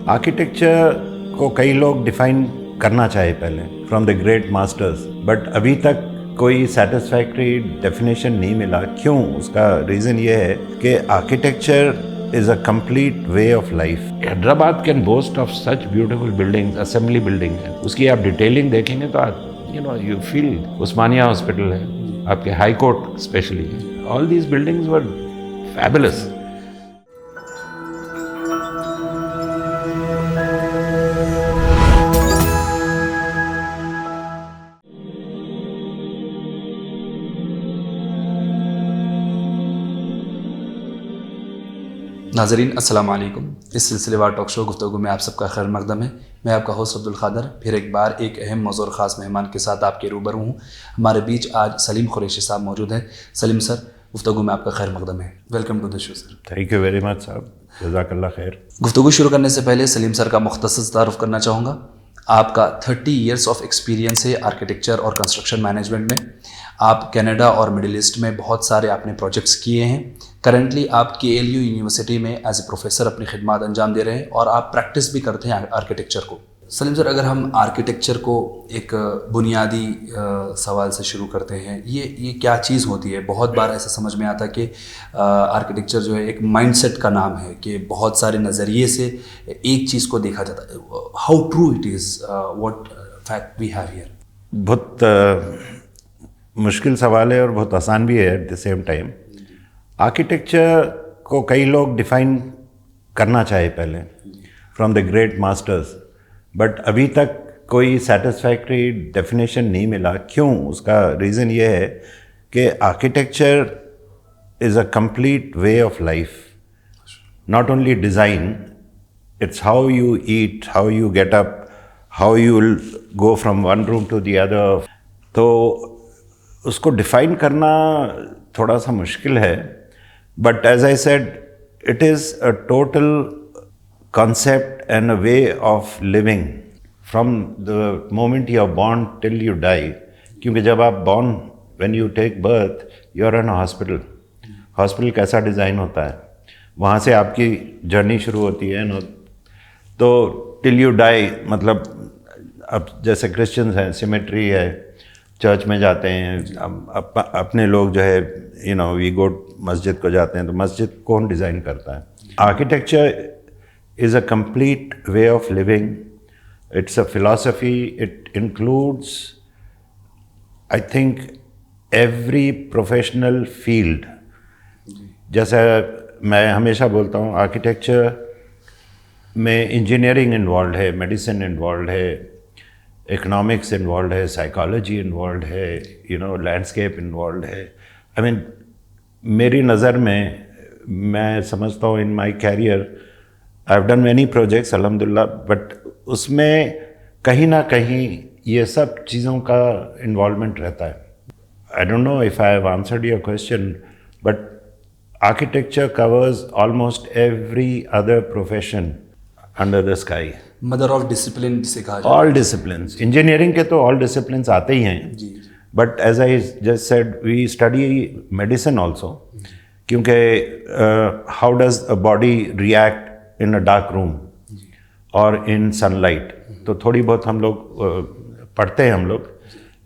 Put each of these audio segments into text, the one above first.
Architecture को कई लोग डिफाइन करना चाहे पहले from the great masters, but अभी तक कोई सेटिस्फैक्ट्री डेफिनेशन नहीं मिला। क्यों? उसका रीज़न ये है कि architecture is a complete way of life. Hyderabad can boast of such beautiful buildings, assembly building है, उसकी आप डिटेलिंग देखेंगे तो यू फील उस्मानिया हॉस्पिटल है, आपके high court specially, all these buildings were fabulous. नाज़रीन अस्सलाम वालेकुम। इस सिलसिलेवार टॉक शो गुफ्तगू में आप सबका खैर मकदम है। मैं आपका होस्ट अब्दुल क़ादर फिर एक बार एक अहम मौज़ू और ख़ास मेहमान के साथ आपके रूबरू हूँ। हमारे बीच आज सलीम कुरैशी साहब मौजूद हैं। सलीम सर, गुफ्तगू में आपका खैर मकदम है। Welcome to the show sir. Thank you very much साहब, जज़ाकल्लाह खैर। गुफ्तगू शुरू करने से पहले सलीम सर का मुख्तसर तारुफ़ करना चाहूँगा। आपका 30 ईयर्स ऑफ एक्सपीरियंस है आर्किटेक्चर और कंस्ट्रक्शन मैनेजमेंट में। आप कनाडा और मिडिल ईस्ट में बहुत सारे आपने प्रोजेक्ट्स किए हैं। करंटली आप KLU यूनिवर्सिटी में एज ए प्रोफेसर अपनी खिदमत अंजाम दे रहे हैं और आप प्रैक्टिस भी करते हैं आर्किटेक्चर को। सलीम सर, अगर हम आर्किटेक्चर को एक बुनियादी सवाल से शुरू करते हैं, ये क्या चीज़ होती है? बहुत बार ऐसा समझ में आता है कि आर्किटेक्चर जो है एक माइंडसेट का नाम है कि बहुत सारे नज़रिए से एक चीज़ को देखा जाता है। How true it is, what fact we have here? बहुत मुश्किल सवाल है और बहुत आसान भी है at the same time. Architecture को कई लोग डिफाइन करना चाहे पहले from the great masters, but अभी तक कोई सेटिस्फैक्ट्री डेफिनेशन नहीं मिला। क्यों? उसका रीज़न ये है कि architecture is a complete way of life, not only design, it's how you eat, how you get up, how you will go from one room to the other. तो उसको define करना थोड़ा सा मुश्किल है, but as I said, it is a total concept and a way of living from the moment you are born till you die. क्योंकि जब आप born, when you take birth, you are in a hospital. Hospital कैसा design होता है, वहाँ से आपकी journey शुरू होती है ना। तो till you die मतलब अब जैसे क्रिश्चियंस हैं, सिमेट्री है, चर्च में जाते हैं, अपने लोग जो है वी गो मस्जिद को जाते हैं, तो मस्जिद कौन डिज़ाइन करता है? Architecture is a complete way of living. It's a philosophy. It includes, I think, every professional field. जैसा मैं हमेशा बोलता हूँ, आर्किटेक्चर में इंजीनियरिंग इन्वॉल्व है, मेडिसिन इन्वॉल्व है, इकोनॉमिक्स इन्वॉल्व है, साइकोलॉजी इन्वॉल्व है, लैंडस्केप इन्वॉल्व है। आई मीन, मेरी नज़र में मैं समझता हूँ in my career I have done many projects अल्हम्दुलिल्लाह, बट उसमें कहीं ना कहीं ये सब चीज़ों का इन्वॉल्वमेंट रहता है। I don't know if I have answered your question, but architecture covers almost every other profession under the sky. Mother of discipline जिसे कहा जाता है। ऑल डिसिप्लिन्स, इंजीनियरिंग के तो ऑल डिसिप्लिन्स आते ही हैं, but as I just said, we study medicine also, क्योंकि how does a body react in a dark room और इन सनलाइट, तो थोड़ी बहुत हम लोग पढ़ते हैं हम लोग,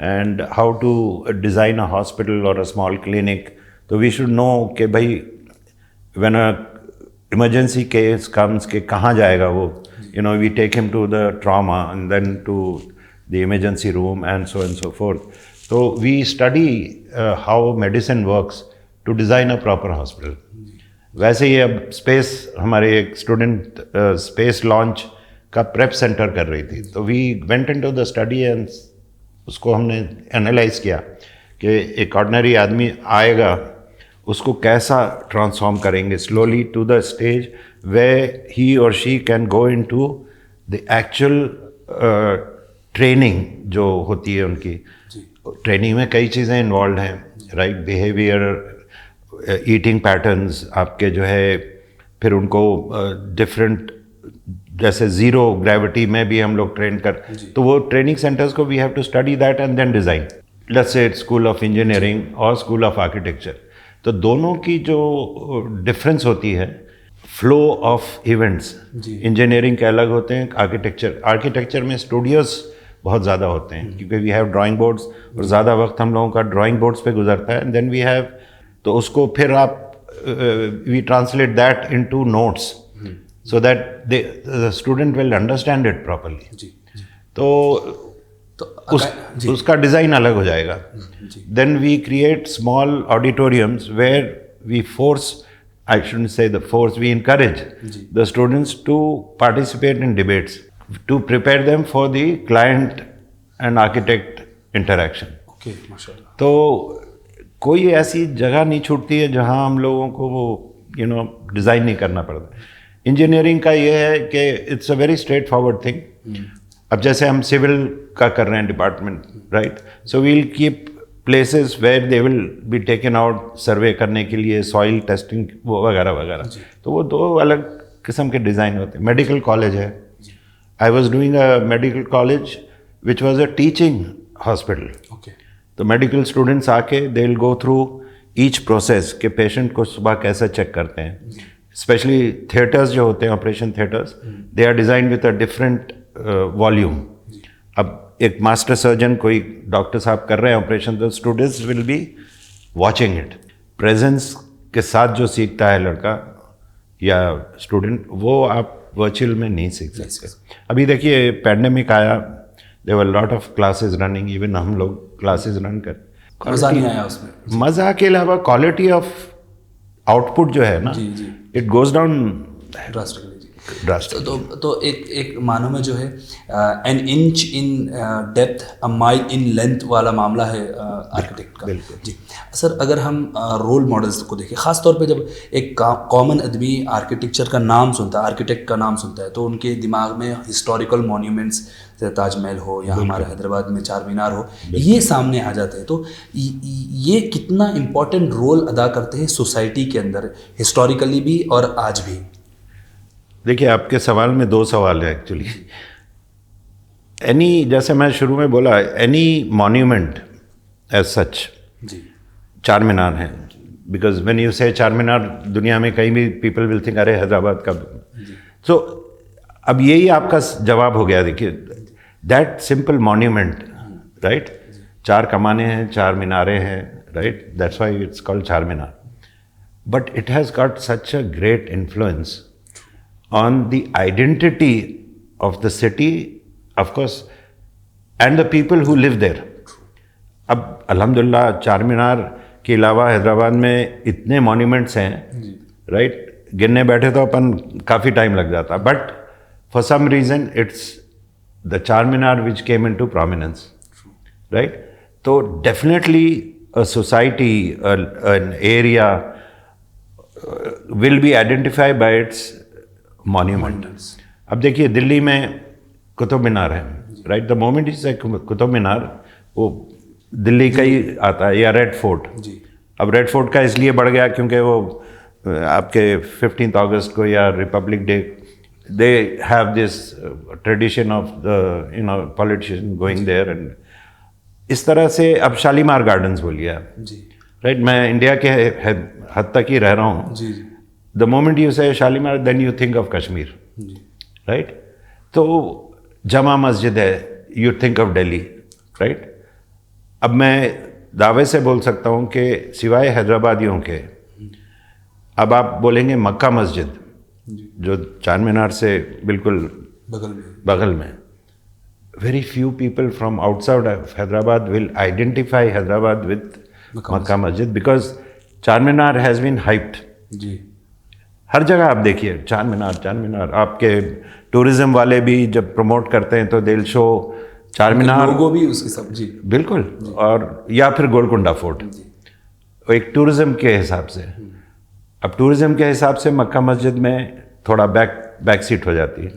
and how to design a hospital और अ स्मॉल क्लिनिक। तो वी शुड नो कि भाई when a emergency case comes के कहाँ जाएगा वो, we take him to the trauma and then to the emergency room and so forth. तो we study how medicine works to design a proper hospital. वैसे ही अब स्पेस, हमारे एक स्टूडेंट स्पेस लॉन्च का प्रेप सेंटर कर रही थी, तो we went into the study and उसको हमने एनालाइज किया कि एक ऑर्डिनरी आदमी आएगा, उसको कैसा ट्रांसफॉर्म करेंगे स्लोली टू द स्टेज वे ही और she can go into the actual training जो होती है उनकी। ट्रेनिंग में कई चीज़ें इन्वॉल्व हैं, राइट बिहेवियर, ईटिंग पैटर्न्स आपके जो है, फिर उनको डिफरेंट जैसे ज़ीरो ग्रेविटी में भी हम लोग ट्रेन कर, तो वो ट्रेनिंग सेंटर्स को we have to study that and then design. Let's say school of engineering और स्कूल ऑफ आर्किटेक्चर, तो दोनों की जो डिफरेंस होती है, फ्लो ऑफ इवेंट्स। जी। इंजीनियरिंग के अलग होते हैं, आर्किटेक्चर में स्टूडियोज़ बहुत ज़्यादा होते हैं, क्योंकि वी हैव ड्राइंग बोर्ड्स और ज़्यादा वक्त हम लोगों का ड्राइंग बोर्ड्स पे गुजरता है। देन वी हैव, तो उसको फिर आप we translate that into notes so that the student will understand it properly. जी। तो उसका डिज़ाइन अलग हो जाएगा। Then we create small auditoriums where we force, I shouldn't say the force, we encourage the students to participate in debates to prepare them for the client and architect interaction. Okay, माशाल्लाह। तो कोई ऐसी जगह नहीं छूटती है जहां हम लोगों को वो डिज़ाइन नहीं करना पड़ता। इंजीनियरिंग का ये है कि it's a very straightforward thing. अब जैसे हम सिविल का कर रहे हैं department, right, so we'll keep places where they will be taken out survey करने के लिए, सॉइल टेस्टिंग वो वगैरह वगैरह। तो वो दो अलग किस्म के डिज़ाइन होते हैं। मेडिकल कॉलेज है, I was doing a medical college which was a teaching hospital. Okay. तो मेडिकल स्टूडेंट्स आके they will go through each process के पेशेंट को सुबह कैसे चेक करते हैं। स्पेशली थिएटर्स जो होते हैं, operation theatres, they are design with a different volume. अब एक मास्टर सर्जन कोई डॉक्टर साहब कर रहे हैं ऑपरेशन, तो students will be watching it. Presence के साथ जो सीखता है लड़का या स्टूडेंट, वो आप वर्चुअल में नहीं सीख सकते। अभी देखिए पैंडेमिक आया, there were lot of classes running, even हम लोग क्लासेस रन कर, मज़ा नहीं आया उसमें। मज़ा के अलावा क्वालिटी ऑफ आउटपुट जो है ना, it goes down drastically. Drastic. तो एक मानो में जो है an inch in depth a mile in length वाला मामला है आर्किटेक्ट का। जी सर, अगर हम रोल मॉडल्स को देखें, ख़ास तौर पे जब एक कॉमन आदमी आर्किटेक्चर का नाम सुनता है, आर्किटेक्ट का नाम सुनता है, तो उनके दिमाग में हिस्टोरिकल मॉन्यूमेंट्स जैसे ताजमहल हो या हमारे हैदराबाद में चार मीनार हो, ये सामने आ जाते हैं। तो ये कितना इम्पोर्टेंट रोल अदा करते हैं सोसाइटी के अंदर, हिस्टोरिकली भी और आज भी? देखिए, आपके सवाल में दो सवाल है एक्चुअली। एनी, जैसे मैं शुरू में बोला, एनी मॉन्यूमेंट एज सच, जी, चार मीनार है, बिकॉज व्हेन यू से चार मीनार, दुनिया में कहीं भी पीपल विल थिंक अरे हैदराबाद का। सो अब यही आपका जवाब हो गया। देखिए, दैट सिंपल मॉन्यूमेंट, राइट, चार कमाने हैं, चार मीनारे हैं, right, that's why it's called Char Minar. But it has got such a great influence on the identity of the city, of course, and the people who live there. अब अल्हम्दुलिल्लाह चार मीनार के अलावा हैदराबाद में इतने मॉन्यूमेंट्स हैं, राइट, गिनने बैठे तो अपन काफ़ी टाइम लग जाता, but for some reason it's the Char Minar which came into prominence, right. तो definitely a society, an area will be identified by its monuments. अब देखिए, दिल्ली में कुतुब मीनार है, right, the moment is Qutub Minar, वो दिल्ली का ही आता है, या रेड फोर्ट। अब रेड फोर्ट का इसलिए बढ़ गया क्योंकि वो आपके 15 अगस्त को या republic day, they have this tradition of the politician going there, and इस तरह से अब शालीमार गार्डन्स बोलिए आप, राइट। मैं इंडिया के हद तक ही रह रहा हूँ। The moment you say Shalimar, then you think of Kashmir, right? तो जमा मस्जिद है, you think of Delhi, right? अब मैं दावे से बोल सकता हूँ कि सिवाय हैदराबादियों के, अब आप बोलेंगे मक्का मस्जिद, जो चार मीनार से बिल्कुल बगल में, very few people from outside of Hyderabad will identify Hyderabad with Makkah Masjid, because चार मीनार has been hyped. हर जगह आप देखिए चार मीनार। आपके टूरिज्म वाले भी जब प्रमोट करते हैं तो दिल शो चार मीनार, लोगो भी उसकी सब, जी बिल्कुल, और या फिर गोलकुंडा फोर्ट, एक टूरिज्म के हिसाब से। अब टूरिज्म के हिसाब से मक्का मस्जिद में थोड़ा बैक सीट हो जाती है।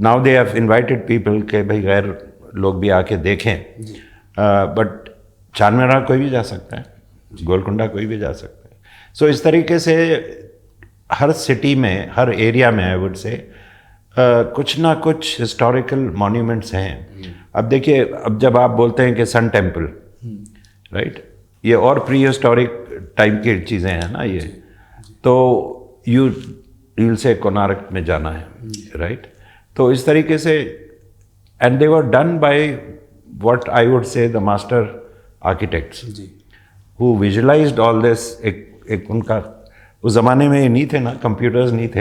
Now they have invited people के भाई गैर लोग भी आके देखें, बट चार मीनार कोई भी जा सकता है, गोलकुंडा कोई भी जा सकता है। सो इस तरीके से हर सिटी में, हर एरिया में, आई वुड से कुछ ना कुछ हिस्टोरिकल मॉन्यूमेंट्स हैं। अब देखिए, अब जब आप बोलते हैं कि सन टेम्पल, राइट, ये और प्री हिस्टोरिक टाइम की चीज़ें हैं ना ये, तो यू रील से कोणार्क में जाना है, राइट? तो इस तरीके से, and they were done by what I would say the master architects who visualised all this. एक उनका उस ज़माने में ये नहीं थे ना, कंप्यूटर्स नहीं थे,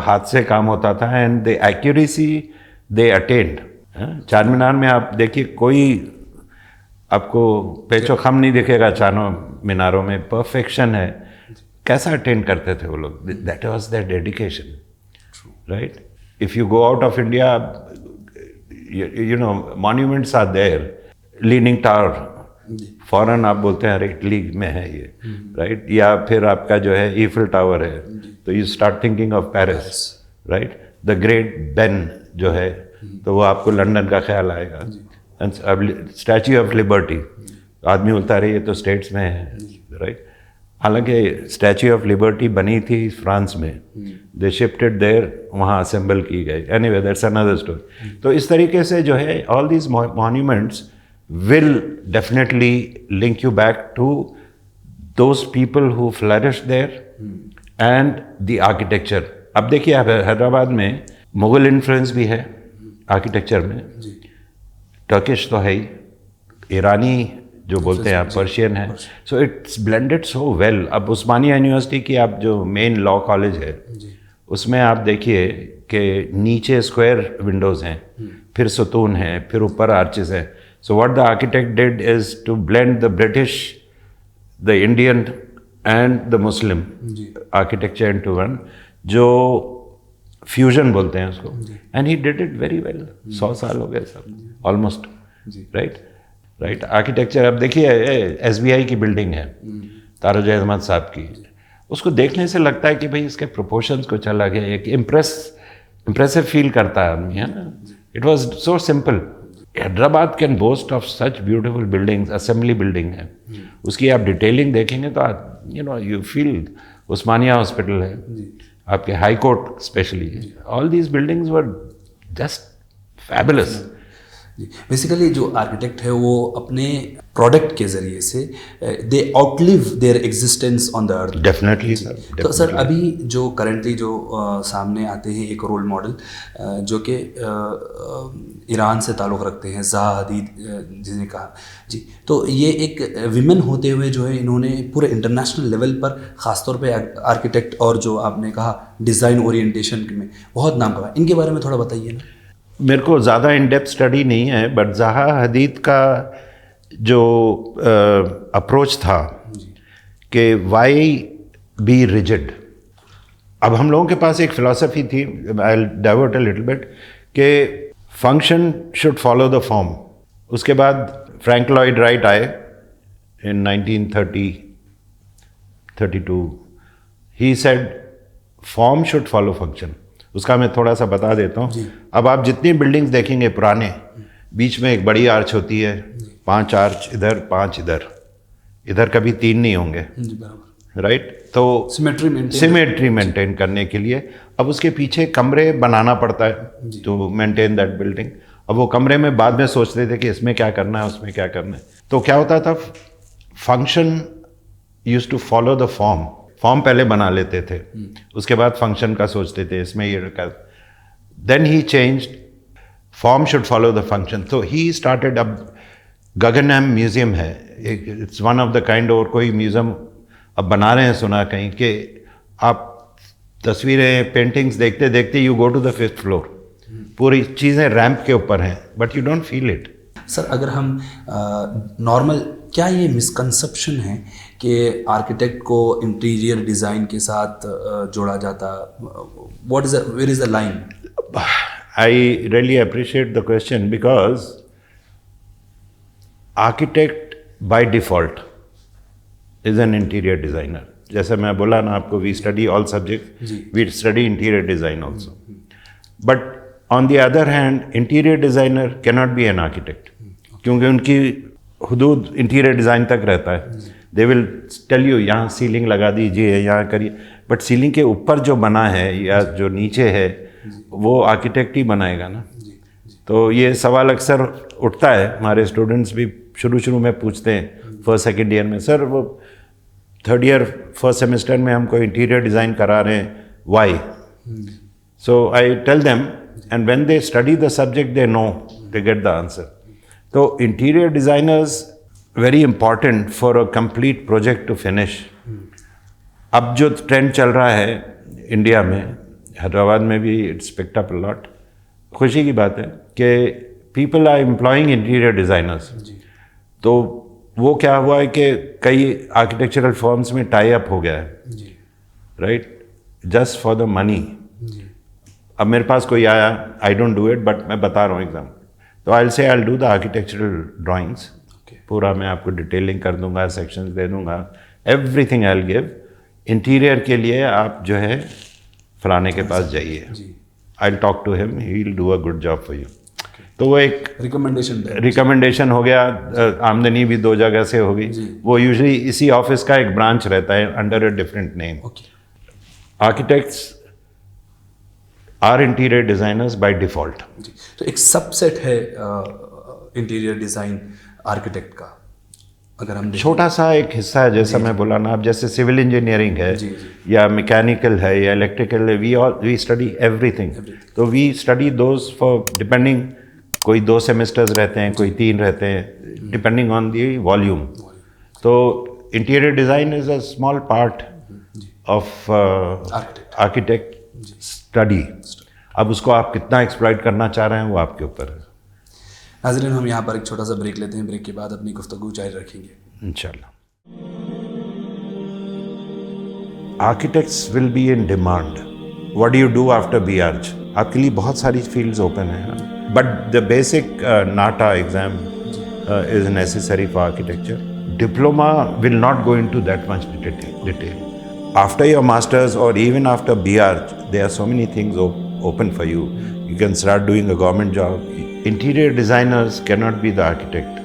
हाथ से काम होता था, and the accuracy they attend. चार मीनार में आप देखिए, कोई आपको पेचो खम नहीं दिखेगा चारों मीनारों में, परफेक्शन है। कैसा अटेंड करते थे वो लोग? That was their dedication, right? If you go out of India, you know, monuments are there, leaning tower foreign आप बोलते हैं अरे इटली में है ये, राइट? या फिर आपका जो है ईफिल टावर है, तो you start thinking of Paris, right? The great Ben जो है, तो वो आपको लंदन का ख्याल आएगा। स्टैच्यू ऑफ लिबर्टी, आदमी बोलता है ये तो स्टेट्स में है, राइट? हालांकि स्टैच्यू ऑफ लिबर्टी बनी थी फ्रांस में, दे शिफ्टेड देयर, वहाँ असेंबल की गई। Anyway, that's another story. तो इस तरीके से जो है all these monuments will definitely link you back to those people who flourished there and the architecture. अब देखिए, हैदराबाद में मुगल इन्फ्लुएंस भी है आर्किटेक्चर में, टर्किश तो है ही, ईरानी जो बोलते हैं आप, पर्शियन है। So it's blended so well. अब उस्मानिया यूनिवर्सिटी की आप जो मेन लॉ कॉलेज है, उसमें आप देखिए कि नीचे स्क्वायर विंडोज़ हैं, फिर सुतून हैं, फिर ऊपर आर्चेस हैं। So what the architect did is to blend the British, the Indian and the Muslim architecture into one, जो fusion बोलते हैं उसको, and he did it very well. 100 साल हो गए सब, almost, right? आर्किटेक्चर अब देखिए, SBI की बिल्डिंग है, तारुज अहमद साहब की, उसको देखने से लगता है कि भाई इसके प्रोपोर्शंस कुछ अलग है, एक इम्प्रेसिव फील करता है आदमी, है ना? It was so simple. Hyderabad can boast of such beautiful buildings, assembly building है, उसकी आप डिटेलिंग देखेंगे तो you know you feel. Osmania hospital है, आपके high court specially, all these buildings were just fabulous. Basically जो आर्किटेक्ट है वो अपने प्रोडक्ट के ज़रिए से they outlive their existence on the earth. Definitely sir. तो सर, अभी जो करंटली जो सामने आते हैं एक रोल मॉडल जो कि ईरान से ताल्लुक़ रखते हैं, ज़हा हदीद जिसने कहा जी, तो ये एक विमेन होते हुए जो है इन्होंने पूरे इंटरनेशनल लेवल पर ख़ासतौर पे आर्किटेक्ट और जो आपने कहा डिज़ाइन ओरिएंटेशन में बहुत नाम कमा, इनके बारे में थोड़ा बताइए ना। मेरे को ज़्यादा इन डेप्थ स्टडी नहीं है, बट ज़हा हदीद का जो अप्रोच था कि वाई बी रिजिड। अब हम लोगों के पास एक फ़िलासफ़ी थी, आई डाइवर्ट अ लिटिल बिट, कि function should follow the form. उसके बाद फ्रैंक लॉयड राइट आए इन 1932, he said form should follow function. उसका मैं थोड़ा सा बता देता हूँ। अब आप जितनी बिल्डिंग्स देखेंगे पुराने, बीच में एक बड़ी आर्च होती है, 5 आर्च इधर, 5 इधर, इधर कभी 3 नहीं होंगे, राइट? तो सिमेट्री मेंटेन करने के लिए अब उसके पीछे कमरे बनाना पड़ता है टू मेंटेन दैट बिल्डिंग। अब वो कमरे में बाद में सोचते थे कि इसमें क्या करना है, उसमें क्या करना है। तो क्या होता था, function used to follow the form पहले बना लेते थे, उसके बाद फंक्शन का सोचते थे इसमें ये कर। Then he changed, form should follow the function. तो ही स्टार्टेड, अब गगनयान म्यूजियम है, it's one of the kind, और कोई म्यूजियम अब बना रहे हैं सुना कहीं, कि आप तस्वीरें पेंटिंग्स देखते देखते you go to the 5th floor, पूरी चीज़ें रैंप के ऊपर हैं, but you don't feel it. Sir, अगर हम नॉर्मल, क्या ये मिसकंसेप्शन है कि आर्किटेक्ट को इंटीरियर डिज़ाइन के साथ जोड़ा जाता? Where is the line? I really appreciate the question, because architect by default is an interior designer. जैसे मैं बोला ना आपको, we study all subject, we study interior design also, but on the other hand interior designer cannot be an architect, क्योंकि उनकी हुदूद interior design तक रहता है। दे विल टेल यू यहाँ सीलिंग लगा दीजिए, यहाँ करिए, बट सीलिंग के ऊपर जो बना है या जो नीचे है वो आर्किटेक्ट ही बनाएगा ना। तो ये सवाल अक्सर उठता है, हमारे स्टूडेंट्स भी शुरू में पूछते हैं 1st सेकेंड ईयर में, सर वो 3rd ईयर 1st सेमेस्टर में हमको इंटीरियर डिज़ाइन करा रहे हैं, why. So I tell them, and when they study the subject, they know, they get the answer. So interior designers, very important for a complete project to finish. अब जो trend चल रहा है India में, हैदराबाद में भी it's picked up a lot, खुशी की बात है कि people are employing interior designers. तो वो क्या हुआ है कि कई आर्किटेक्चरल फर्म्स में टाई अप हो गया है, right, just for the money. अब मेरे पास कोई आया, I don't do it, but मैं बता रहा हूँ एग्जाम्पल, तो I will say I will do the architectural drawings, पूरा मैं आपको डिटेलिंग कर दूंगा, सेक्शंस दे दूंगा, everything I will give. Interior के लिए आप जो है फलाने के पास जाइए, I will talk to him, he will do a good job for you. तो वो एक रिकमेंडेशन हो गया. आमदनी भी 2 जगह से होगी. वो यूजुअली इसी ऑफिस का एक ब्रांच रहता है under a different name. Architects are interior designers by default. तो एक सबसेट है इंटीरियर डिज़ाइन आर्किटेक्ट का, अगर हम छोटा सा एक हिस्सा है, जैसा मैं बोला ना, अब जैसे सिविल इंजीनियरिंग है या मैकेनिकल है या इलेक्ट्रिकल है, वी स्टडी एवरीथिंग. तो we study those for depending, कोई 2 सेमेस्टर्स रहते हैं, कोई 3 रहते हैं, डिपेंडिंग ऑन दी वॉल्यूम. तो interior design is a small part of architect study. अब उसको आप कितना एक्सप्लॉइट करना चाह रहे हैं वो आपके ऊपर है. नाज़रीन, हम यहाँ पर एक छोटा सा ब्रेक लेते हैं. ब्रेक के बाद अपनी गुफ्तगू जारी रखेंगे इंशाल्लाह. Architects will be in demand. What do you do after BArch? आपके लिए बहुत सारी फील्ड्स ओपन हैं, but the basic NATA exam is necessary for architecture. Diploma will not go into that much detail. After your masters or even after BArch, there are so many things open for you. You can start doing a government job. Interior designers cannot be the architect.